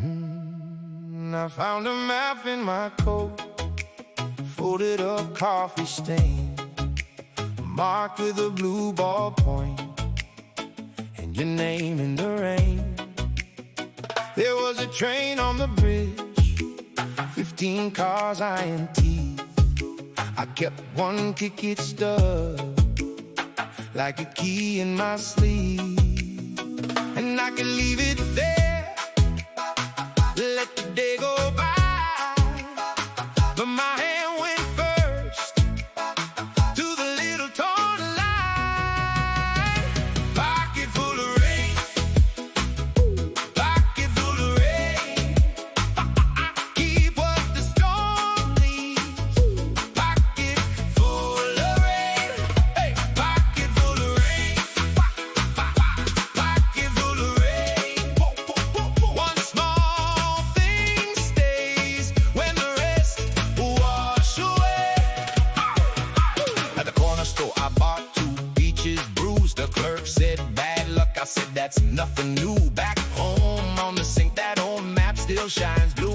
I found a map in my coat, folded up coffee stain, marked with a blue ballpoint, and your name in the rain. There was a train on the bridge, 15 cars INT. I kept one ticket stuck, like a key in my sleeve, and I could leave it there, let the day go by, but my hand went first to the little torn line. Pocket full of rain, pocket full of rain. Keep what the storm leaves. Pocket full of rain, hey, pocket full of rain, pocket full of rain. One small thing stays when the rest wash away. At the corner store I bought 2 peaches bruised. The clerk said bad luck, I said that's nothing new. Back home on the sink, that old map still shines blue.